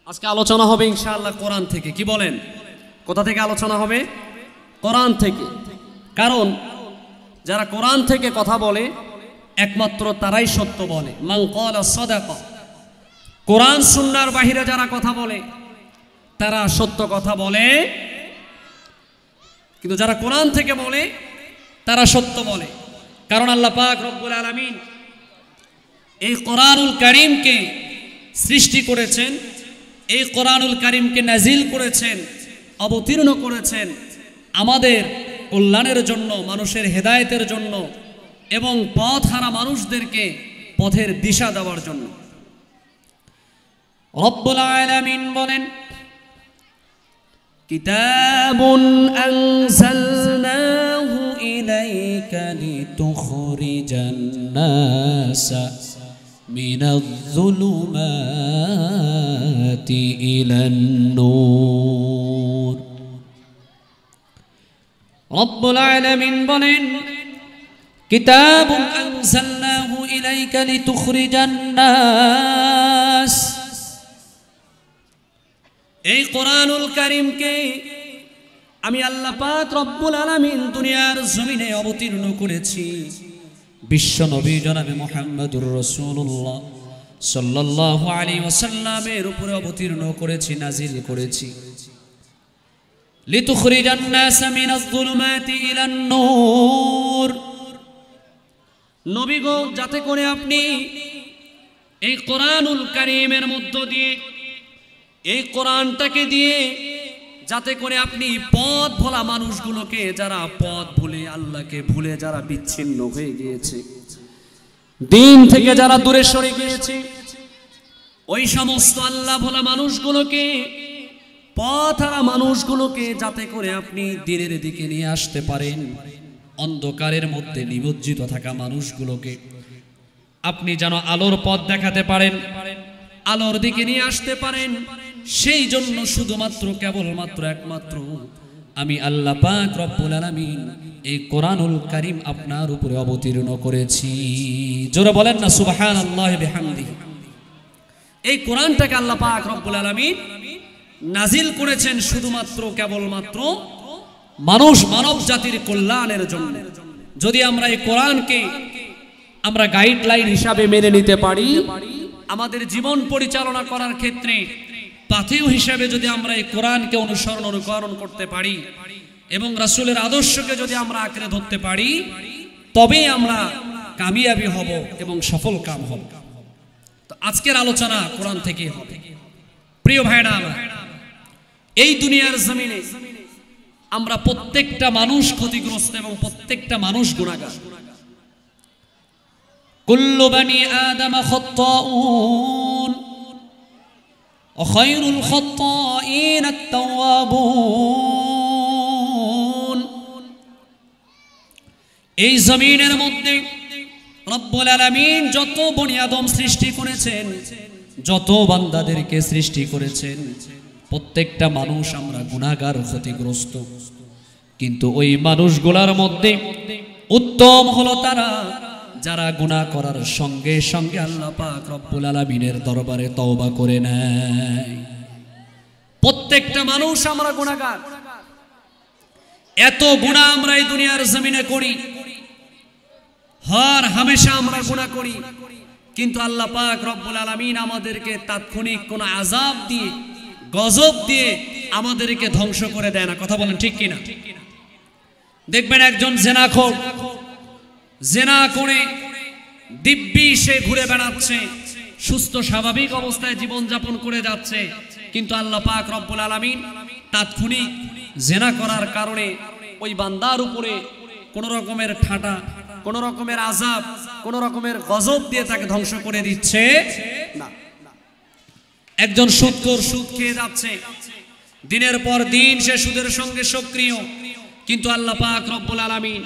আজকে আলোচনা হবে ইনশাআল্লাহ কোরআন থেকে। কি বলেন, কোথা থেকে আলোচনা হবে? কোরআন থেকে। কারণ যারা কোরআন থেকে কথা বলে একমাত্র তারাই সত্য বলে। মান ক্বালা সাদাকা। কোরআন সুন্নাহর বাহিরে যারা কথা বলে তারা সত্য কথা বলে, কিন্তু যারা কোরআন থেকে বলে তারা সত্য বলে। কারণ আল্লাহ পাক রব্বুল আলামিন এই কোরআনুল কারীমকে সৃষ্টি করেছেন, এই কোরআনুল কারীমকে নাজিল করেছেন, অবতীর্ণ করেছেন আমাদের কল্যাণের জন্য, মানুষের হেদায়েতের জন্য এবং পথহারা মানুষদেরকে পথের দিশা দেওয়ার জন্য। রব্বুল আলামিন বলেন, কিতাবুন আনজালনাহু ইলাইকা লিতুখরিজান নাসা মিনাজ যুলুমাতি ইলান নূর। রব্বুল আলামিন বলেন, কিতাবুন আনজালনাহু ইলাইকা লিতুখরিজান নাস। এই কোরআনুল কারীমকে আমি আল্লাহ পাক রব্বুল আলামিন দুনিয়ার জমিনে অবতীর্ণ করেছি বিশ্ব নবী জনাবে মুহাম্মদুর রাসূলুল্লাহ সাল্লাল্লাহু আলাইহি ওয়াসাল্লামের উপরে অবতীর্ণ করেছি, নাজিল করেছি। লিতুখরিজান নাস মিনাজ যুলুমাতি ইলান নূর। নবী গো, যাতে করে আপনি এই কোরআনুল কারীমের মধ্য দিয়ে, এই কোরআনটাকে দিয়ে যাতে করে আপনি পথ ভোলা মানুষগুলোকে, যারা পথ ভুলে আল্লাহকে ভুলে যারা বিচ্ছিন্ন হয়ে গিয়েছে, দিন থেকে যারা দূরে সরে গিয়েছে, ওই সমস্ত আল্লাহ ভোলা মানুষগুলোকে, পথহারা মানুষগুলোকে যাতে করে আপনি দিনের দিকে নিয়ে আসতে পারেন। অন্ধকারের মধ্যে নিমজ্জিত থাকা মানুষগুলোকে আপনি যেন আলোর পথ দেখাতে পারেন, আলোর দিকে নিয়ে আসতে পারেন। সেই জন্য শুধুমাত্র কেবলমাত্র একমাত্র আমি আল্লাহ পাক রব্বুল আলামিন এই কোরআনুল কারীম আপনার উপরে অবতীর্ণ করেছি। জোরে বলেন না সুবহানাল্লাহি বিহামদিহি। এই কোরআনটাকে আল্লাহ পাক রব্বুল আলামিন নাজিল করেছেন শুধুমাত্র কেবলমাত্র মানুষ, মানব জাতির কল্যাণের জন্য। যদি আমরা এই কোরআনকে আমরা গাইডলাইন হিসাবে মেনে নিতে পারি, আমাদের জীবন পরিচালনা করার ক্ষেত্রে পাথেয় হিসাবে যদি আমরা এই কোরআনকে অনুসরণ অনুকরণ করতে পারি এবং রাসূলের আদর্শকে যদি আমরা আঁকড়ে ধরতে পারি, তবেই আমরা কামিয়াবি হব এবং সফল কাম হব। তো আজকের আলোচনা কোরআন থেকেই হবে। প্রিয় ভাইরা আমার, এই দুনিয়ার জমিনে আমরা প্রত্যেকটা মানুষ ক্ষতিগ্রস্ত এবং প্রত্যেকটা মানুষ গুনাহগার। কুল্লু বানি আদম খাত্তাউন ওয়া খায়রুল খাত্তাইন আত-তাওয়াবুন। এই জমিনের মধ্যে রব্বুল আলামিন যত বনি আদম সৃষ্টি করেছেন, যত বান্দাদেরকে সৃষ্টি করেছেন, প্রত্যেকটা মানুষ আমরা গুনাহগার, ক্ষতিগ্রস্ত। কিন্তু ওই মানুষগুলোর মধ্যে উত্তম হলো তারা যারা গুনাহ করার সঙ্গে সঙ্গে আল্লাহ পাক রব্বুল আলামিনের দরবারে তওবা করে নেয়। প্রত্যেকটা মানুষ আমরা গুনাহগার। এত গুনাহ আমরা এই দুনিয়ার জমিনে করি, হর হামেশা আমরা গুনাহ করি, কিন্তু আল্লাহ পাক রব্বুল আলামিন আমাদেরকে তাৎক্ষণিক কোন আযাব দিয়ে, গজব দিয়ে আমাদেরকে ধ্বংস করে দেয় না। কথা বলেন ঠিক কিনা? দেখবেন একজন জেনাখোর, জেনা করে দিব্যি সে ঘুরে বেড়াচ্ছে, সুস্থ স্বাভাবিক অবস্থায় জীবন যাপন করে যাচ্ছে, কিন্তু আল্লাহ পাক রব্বুল আলামিন তাৎক্ষণিক জেনা করার কারণে ওই বান্দার উপরে কোন রকমের ঠাটা, কোন রকমের আযাব, কোন রকমের গজব দিয়ে তাকে ধ্বংস করে দিচ্ছে না। একজন সুদখোর সুদ খেয়ে যাচ্ছে, দিনের পর দিন সে সুদের সঙ্গে সক্রিয়, কিন্তু আল্লাহ পাক রব্বুল আলামিন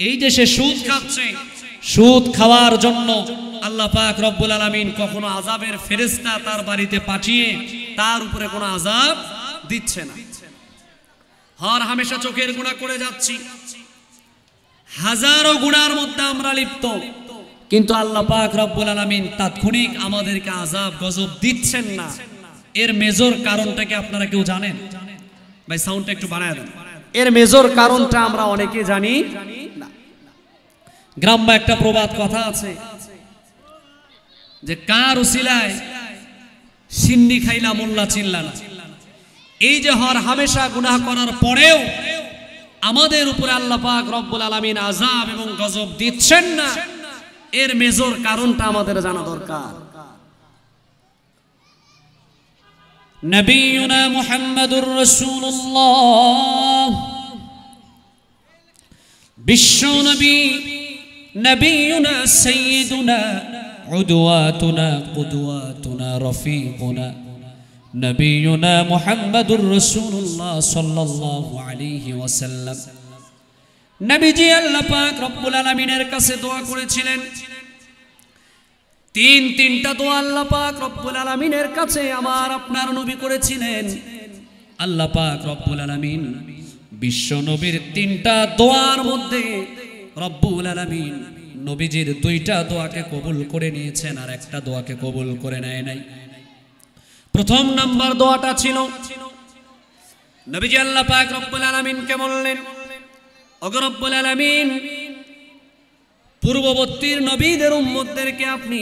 এই যে সে সুদ খাচ্ছে, সুদ খাওয়ার জন্য আল্লাহ পাক রব্বুল আলামিন কখনো আযাবের ফেরেশতা তার বাড়িতে পাঠিয়ে তার উপরে কোনো আযাব দিচ্ছে না। হর হামেশা চোখের গুনাহ করে যাচ্ছি, হাজারো গুনার মধ্যে আমরা লিপ্ত, কিন্তু আল্লাহ পাক রব্বুল আলামিন তাৎক্ষণিক আমাদেরকে আযাব গজব দিচ্ছেন না। এর মেজর কারণটা কি আপনারা কেউ জানেন? ভাই সাউন্ডটা একটু বাড়ায় দেন। এর মেজর কারণটা আমরা অনেকে জানি না। গ্রাম্য একটা প্রবাদ কথা আছে যে কার উসিলায় সিন্নি খাইলা মোল্লা চিল্লা না। এই যে হর হামেশা গুনাহ করার পরেও আমাদের উপরে আল্লাহ পাক রব্বুল আলামিন আযাব এবং গজব দিচ্ছেন না, এর মেজর কারণটা আমাদের জানা দরকার। নবিয়ুনা মুহাম্মাদুর রাসূলুল্লাহ বিশ্ব নবী, নবিয়ুনা সাইয়্যিদুনা উদওয়াতুনা কুদওয়াতুনা রফিকুনা নবিয়ুনা মুহাম্মাদুর রাসূলুল্লাহ সাল্লাল্লাহু আলাইহি ওয়াসাল্লাম। নবীজি আল্লাহ পাক রব্বুল আলামিনের কাছে দোয়া করেছিলেন। তিনটা দোয়া আল্লাহ পাক রব্বুল আলামিনের কাছে আমার আপনার নবী করেছিলেন। আল্লাহ পাক রব্বুল আলামিন বিশ্ব নবীর তিনটা দোয়ার মধ্যে রব্বুল আলামিন নবীজির দুইটা দোয়াকে কবুল করে নিয়েছেন, আর একটা দোয়াকে কবুল করে নেয় নাই। প্রথম নাম্বার দোয়াটা ছিল নবীজি আল্লাহ পাক রব্বুল আলামিনকে বললেন, ওগো রব্বুল আলামিন, পূর্ববর্তী নবীদের উম্মতদেরকে আপনি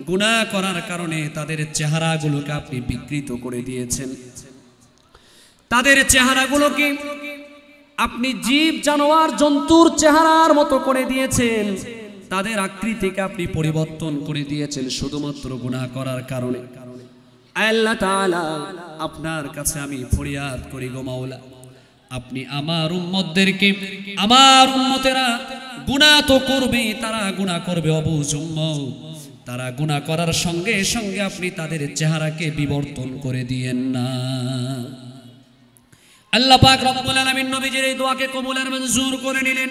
গুনাহ করার কারণে তাদের চেহারাগুলোকে আপনি বিকৃত করে দিয়েছেন। তাদের চেহারাগুলোকে আপনি জীব জানোয়ার জন্তুর চেহারার মতো করে দিয়েছেন। তাদের আকৃতিকে আপনি পরিবর্তন করে দিয়েছেন শুধুমাত্র গুনাহ করার কারণে। আল্লাহ তাআলা, আপনার কাছে আমি ফরিয়াদ করি গো মাওলা, আপনি আমার উম্মতদেরকে, আমার উম্মতেরা গুনাহ তো করবে, তারা গুনাহ করবে অবুঝ উম্মত, তারা গুনাহ করার সঙ্গে সঙ্গে আপনি তাদের চেহারাকে বিবর্তন করে দিয়েন না। আল্লাহ পাক রব্বুল আলামিন নবীজির এই দোয়াকে কবুল আর মঞ্জুর করে নিলেন।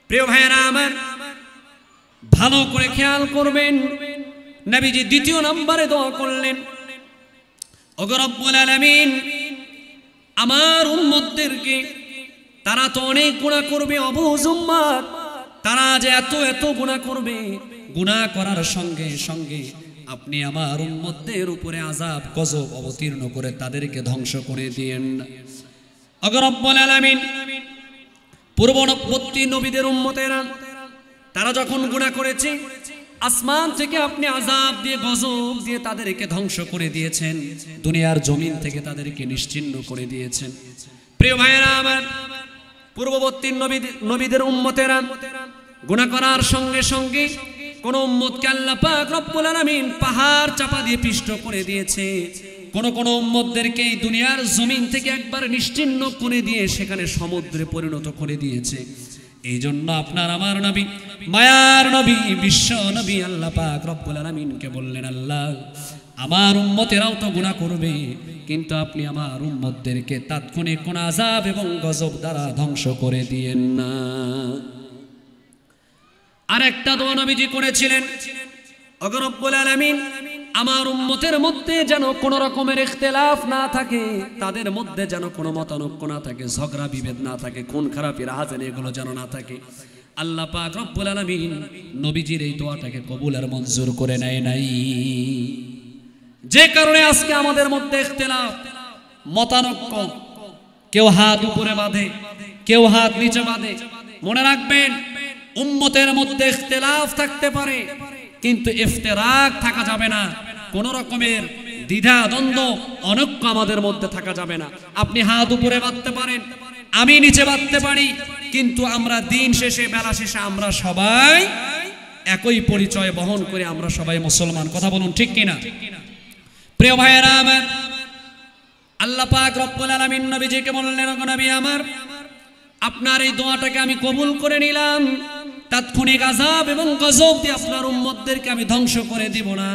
প্রিয় ভাইরা আমার, ভালো করে খেয়াল করবেন, নবীজি দ্বিতীয় নম্বরে দোয়া করলেন, ওগো রব্বুল আলামিন, আমার উম্মতদেরকে, তারা তো অনেক গুনাহ করবে অবুঝ উম্মত, তারা যে এত গুনাহ করবে, গুনাহ করার সঙ্গে সঙ্গে আপনি আমার উম্মতদের উপরে আযাব গজব অবতীর্ণ করে তাদেরকে ধ্বংস করে দিয়েন না। ওগো রব্বুল আলামিন, পূর্ববর্তী নবীদের উম্মতেরা তারা যখন গুনাহ করেছে, আসমান থেকে আপনি আযাব দিয়ে গজব দিয়ে তাদেরকে ধ্বংস করে দিয়েছেন, দুনিয়ার জমিন থেকে তাদেরকে নিশ্চিহ্ন করে দিয়েছেন। প্রিয় ভাইরা আমার, পূর্ববর্তী নবীদের উম্মতেরা গুনাহ করার সঙ্গে সঙ্গে কোন উম্মতকে আল্লাহ পাক রব্বুল আলামিন পাহাড় চাপা দিয়ে পিষ্ট করে দিয়েছে। কোন উম্মতদেরকে এই দুনিয়ার জমিন থেকে একবার নিশ্চিহ্ন করে দিয়ে সেখানে সমুদ্রে পরিণত করে দিয়েছে। এই জন্য আপনার আমার নবী, মায়ার নবী, বিশ্ব নবী আল্লাহ পাক রব্বুল আলামিনকে বললেন, আল্লাহ, আমার উম্মতেরাও তো গুনাহ করবে, কিন্তু আপনি আমার উম্মতদেরকে তাৎক্ষণিক কোন আযাব এবং গজব দ্বারা ধ্বংস করে দিয়েন না। আরেকটা দোয়া নবীজি করেছিলেন, ওগো রব্বুল আলামিন, আমার উম্মতের মধ্যে যেন কোনো রকমের ইখতিলাফ না থাকে, তাদের মধ্যে যেন কোনো মতানৈক্য না থাকে, ঝগড়া বিভেদ না থাকে, খুন খারাপি রাহাজানি এগুলো যেন না থাকে। আল্লাহ পাক রব্বুল আলামিন নবীজির এই দোয়াটাকে কবুল আর মঞ্জুর করে নেয় নাই। যে কারণে আজকে আমাদের মধ্যে ইখতিলাফ, মতানৈক্য, কেউ হাত উপরে বাঁধে, কেউ হাত নিচে বাঁধে। মনে রাখবেন, উম্মতের মধ্যে ইখতিলাফ থাকতে পারে, কিন্তু ইফতিরাক থাকা যাবে না। কোন রকমের দ্বিধা দ্বন্দ্ব অনৈক্য আমাদের মধ্যে থাকা যাবে না। আপনি হাত উপরে বাঁধতে পারেন, আমি নিচে বাঁধতে পারি, কিন্তু আমরা দিন শেষে, বেলা শেষে আমরা সবাই একই পরিচয় বহন করে আমরা সবাই মুসলমান। কথা বলুন, ঠিক কিনা? প্রিয় ভাইয়েরা আমার, আল্লাহ পাক রব্বুল আলামিন নবীজিকে বললেন, ওগো নবী আমার, আপনার এই দোয়াটাকে আমি কবুল করে নিলাম। তাৎক্ষণিক আযাব এবং গজব দিয়ে আপনার উম্মতদেরকে আমি ধ্বংস করে দেব না,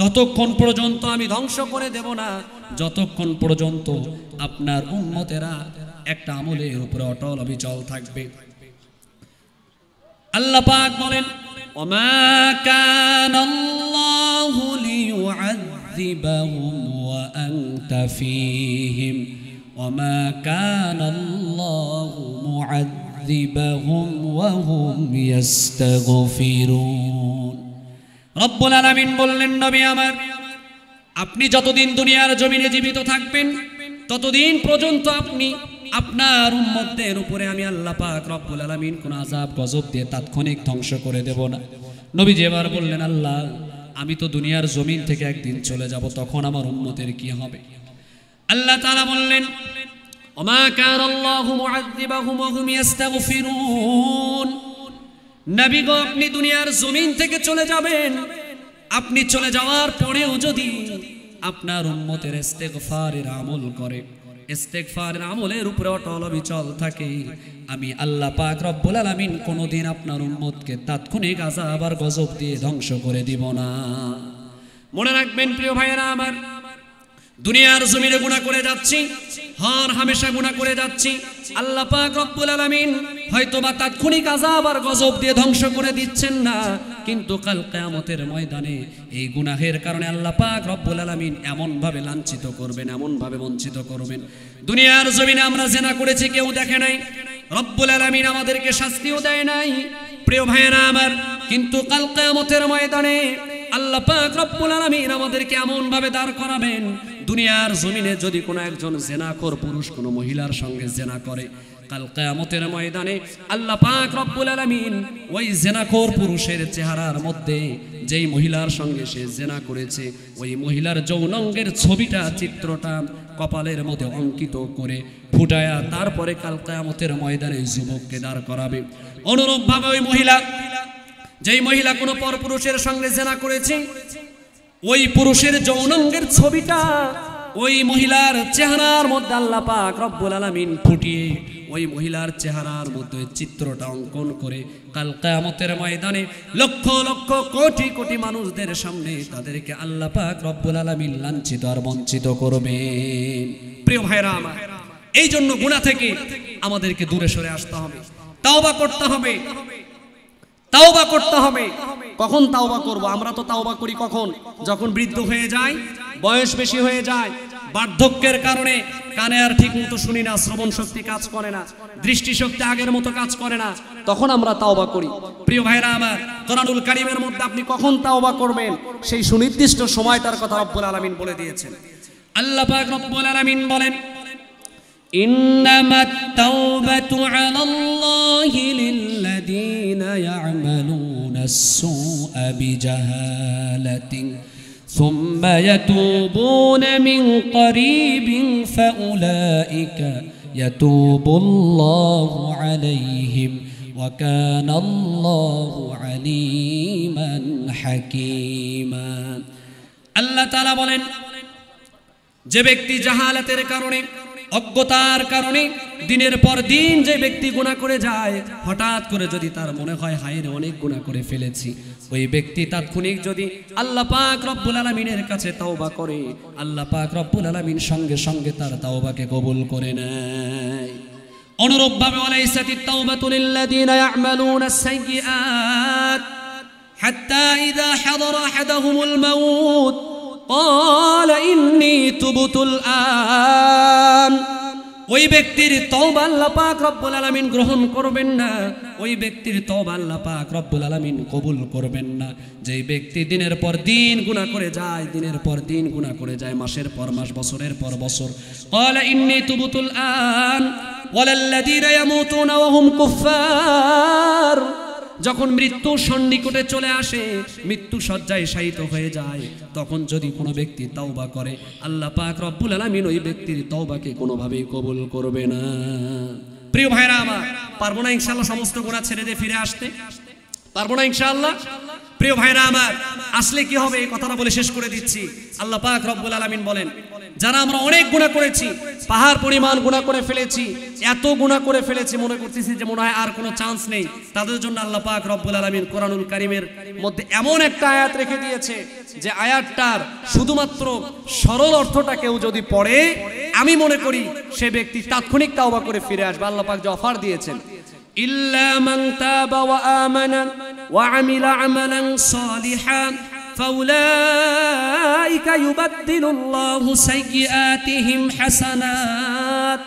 ততক্ষণ পর্যন্ত আমি ধ্বংস করে দেব না যতক্ষণ পর্যন্ত আপনার উম্মতেরা একটা আমলের উপরে অটল অবিচল থাকবে। আল্লাহ পাক বলেন, ওমা কানাল্লাহু লিয়ুআযিবাহুম ওয়া আনতা ফীহিম ওমা কানাল্লাহু মুআযিবাহুম ওয়া হুম ইস্তাগফিরুন। রব্বুল আলামিন বললেন, নবী আমার, আপনি যতদিন দুনিয়ার জমিনে জীবিত থাকবেন ততদিন পর্যন্ত আপনি আপনার উম্মতদের উপরে আমি আল্লাহ পাক রব্বুল আলামিন কোন আযাব গজব দিয়ে তাৎক্ষণিক ধ্বংস করে দেব না। নবীজি এবার বললেন, আল্লাহ আমি তো দুনিয়ার জমিন থেকে একদিন চলে যাব, তখন আমার উম্মতের কি হবে? আল্লাহ তাআলা বললেন, ওমা কানাল্লাহু মুআযযিবাহুম ওয়া হুম ইস্তাগফিরুন। নবী গো, আপনি দুনিয়ার জমিন থেকে চলে যাবেন, আপনি চলে যাওয়ার পরেও যদি আপনার উম্মতের ইস্তেগফারের আমল করে, ইস্তেগফারের আমলের উপরে অটল অবিচল থাকে, আমি আল্লাহ পাক রব্বুল আলামিন কোনোদিন আপনার উম্মতকে তাৎক্ষণিক আযাব আর গজব দিয়ে ধ্বংস করে দিব না। মনে রাখবেন প্রিয় ভাইয়েরা আমার, দুনিয়ার জমিনে গুনাহ করে যাচ্ছি, হর হামেশা গুনাহ করে যাচ্ছি, আল্লাহ পাক রব্বুল আলামিন হয়তোবা তাৎক্ষণিক আযাব আর গজব দিয়ে ধ্বংস করে দিচ্ছেন না, কিন্তু কাল কিয়ামতের ময়দানে এই গুনাহের কারণে আল্লাহ পাক রব্বুল আলামিন এমন ভাবে লাঞ্ছিত করবেন, এমন ভাবে বঞ্চিত করবেন। দুনিয়ার জমিনে আমরা জিনা করেছি, কেউ দেখে নাই, রব্বুল আলামিন আমাদেরকে শাস্তিও দেয় নাই প্রিয় ভাইয়েরা আমার, কিন্তু কাল কিয়ামতের ময়দানে আল্লাহ পাক রব্বুল আলামিন আমাদেরকে এমন ভাবে দাঁড় করাবেন, দুনিয়ার জমিনে যদি কোনো একজন জিনাখোর পুরুষ কোনো মহিলার সঙ্গে জিনা করে, কাল কিয়ামতের ময়দানে আল্লাহ পাক রব্বুল আলামিন ওই জিনাখোর পুরুষের চেহারার মধ্যে যেই মহিলার সঙ্গে সে জিনা করেছে ওই মহিলার যৌনাঙ্গের ছবিটা, চিত্রটা কপালের মধ্যে অঙ্কিত করে ফুটায়া তারপরে কাল কিয়ামতের ময়দানে যুবককে দাঁড় করাবে। অনুরূপভাবে ওই মহিলা, যেই মহিলা কোনো পরপুরুষের সঙ্গে জিনা করেছে, ওই পুরুষের যৌনাঙ্গের ছবিটা ওই মহিলার চেহারার মধ্যে আল্লাহ পাক রব্বুল আলামিন ফুটিয়ে ওই মহিলার চেহারার মধ্যে চিত্রটা অঙ্কন করে কাল কিয়ামতের ময়দানে লক্ষ লক্ষ কোটি কোটি মানুষদের সামনে তাদেরকে আল্লাহ পাক রব্বুল আলামিন লাঞ্ছিত আর বঞ্চিত করবেন। প্রিয় ভাইরা আমার, এই জন্য গুনাহ থেকে আমাদেরকে দূরে সরে আসতে হবে, তাওবা করতে হবে, তাওবা করতে হবে। কখন তাওবা করব? আমরা তো তাওবা করি কখন? যখন বৃদ্ধ হয়ে যায়, বয়স বেশি হয়ে যায়, বার্ধক্যের কারণে কানে আর ঠিক মতো শুনি না, শ্রবণ শক্তি কাজ করে না, দৃষ্টিশক্তি আগের মতো কাজ করে না, তখন আমরা তাওবা করি। প্রিয় ভাইরা আমার, কোরআনুল কারীমের মধ্যে আপনি কখন তাওবা করবেন সেই সুনির্দিষ্ট সময়টার কথা রব্বুল আলামিন বলে দিয়েছেন। আল্লাহ পাক রব্বুল আলামিন বলেন, إنما التوبة على الله للذين يعملون السوء بجهالة ثم يتوبون من قريب فأولئك يتوب الله عليهم وكان الله عليما حكيما। আল্লাহ তাআলা বলেন, যে ব্যক্তি জাহালাতের কারণে, অজ্ঞতার কারণে দিনের পর দিন যে ব্যক্তি গুনাহ করে যায়, হঠাৎ করে যদি তার মনে হয় হায় রে অনেক গুনাহ করে ফেলেছি, ওই ব্যক্তি তাৎক্ষণিক যদি আল্লাহ পাক রব্বুল আলামিনের কাছে তাওবা করে, আল্লাহ পাক রব্বুল আলামিন সঙ্গে সঙ্গে তার তাওবাকে কবুল করে নেয়। অনুরূপভাবে ওয়ালাইসাতিত তাওবাতু লিল্লাযিনা ইয়া'মালুনা আস-সাইয়্যাত হাত্তা ইযা হাদারা আহাদাহুমুল মাউত قال إني تبت الآن। ওই ব্যক্তির তওবা আল্লাহ পাক রব্বুল আলামিন গ্রহণ করবেন না, ওই ব্যক্তির তওবা আল্লাহ পাক রব্বুল আলামিন কবুল করবেন না যেই ব্যক্তি দিনের পর দিন গুনাহ করে যায়, দিনের পর দিন গুনাহ করে যায়, মাসের পর মাস, বছরের পর বছর। قال إني تبت الآن وللذين يموتون وهم كفار। যখন মৃত্যু সন্নিকটে চলে আসে, মৃত্যু শয্যায় শায়িত হয়ে যায়, তখন যদি কোনো ব্যক্তি তাওবা করে, আল্লাহ পাক রব্বুল আলামিন ওই ব্যক্তির তাওবাকে কোনোভাবেই কবুল করবে না। প্রিয় ভাইরা আমার, পারবো না ইনশাআল্লাহ সমস্ত গুনাহ ছেড়ে দিয়ে ফিরে আসতে? পারবো না ইনশাআল্লাহ? প্রিয় ভাইরা আমার, আসলে কি হবে এই কথাটা বলে শেষ করে দিচ্ছি। আল্লাহ পাক রব্বুল আলামিন বলেন, যারা আমরা অনেক গুনাহ করেছি, পাহাড় পরিমাণ গুনাহ করে ফেলেছি, এত গুনাহ করে ফেলেছি মনে করতেছি যে মনে হয় আর কোনো চান্স নেই, তাদের জন্য আল্লাহ পাক রব্বুল আলামিন কোরআনুল কারীমের মধ্যে এমন একটা আয়াত রেখে দিয়েছে যে আয়াতটার শুধুমাত্র সরল অর্থটা কেউ যদি পড়ে, আমি মনে করি সে ব্যক্তি তাৎক্ষণিক তাওবা করে ফিরে আসবে। আল্লাহ পাক যে অফার দিয়েছেন, ইল্লা মান তাবা ওয়া আমানা ওয়া আমিলা আমালান সালিহান ফাউলাইকা ইউবাদদিলুল্লাহু সাইয়্যাতিহিম হাসানাত।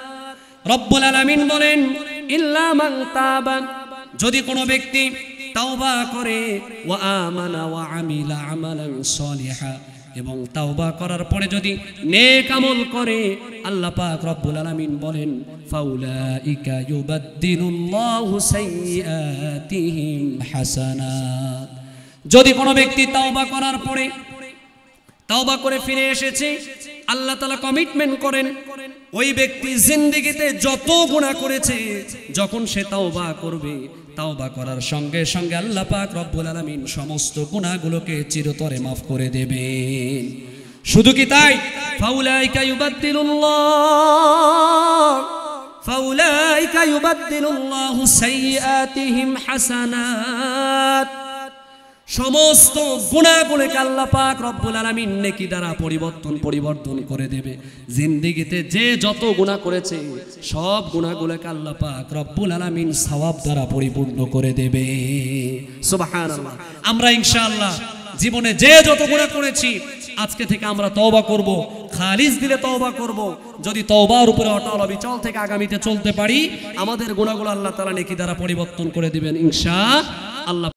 রব্বুল আলামিন বলেন, ইল্লা মান তাবা, যদি কোনো ব্যক্তি তাওবা করে, ওয়া আমানা ওয়া আমিলা আমালান সালিহা, এবং তাওবা করার পরে যদি নেক আমল করে আল্লাহ পাক রব্বুল আলামিন বলেন ফাউলাইকা ইউবাদদিলুল্লাহু সাইয়্যাতিহিম হাসানাত। যদি কোনো ব্যক্তি তাওবা করার পরে তাওবা করে ফিরে এসেছে, আল্লাহ তাআলা কমিটমেন্ট করেন ওই ব্যক্তি জিন্দেগিতে যত গুনাহ করেছে যখন সে তাওবা করবে, তাওবা করার সঙ্গে সঙ্গে আল্লাহ পাক রব্বুল আলামিন সমস্ত গুনাহগুলোকে চিরতরে মাফ করে দেবেন। শুধু কি তাই, ফাউলাইকা ইউবাদদিলুল্লাহু সাইয়্যাতিহিম হাসানাত। সমস্ত গুনাহগুলোকে আল্লাহ পাক রব্বুল আলামিন নেকি দ্বারা পরিবর্তন করে দেবে। জিন্দেগিতে যে যত গুনাহ করেছে সব গুনাহগুলোকে আল্লাহ পাক রব্বুল আলামিন সওয়াব দ্বারা পরিপূর্ণ করে দেবে। সুবহানাল্লাহ। আমরা ইনশাআল্লাহ জীবনে যে যত গুনাহ করেছি আজকে থেকে আমরা তওবা করব, খালিস দিলে তওবা করব। যদি তওবার উপরে অটল অবিচল থেকে আগামীতে চলতে পারি আমাদের গুনাহগুলো আল্লাহ তাআলা নেকি দ্বারা পরিবর্তন করে দিবেন ইনশাআল্লাহ।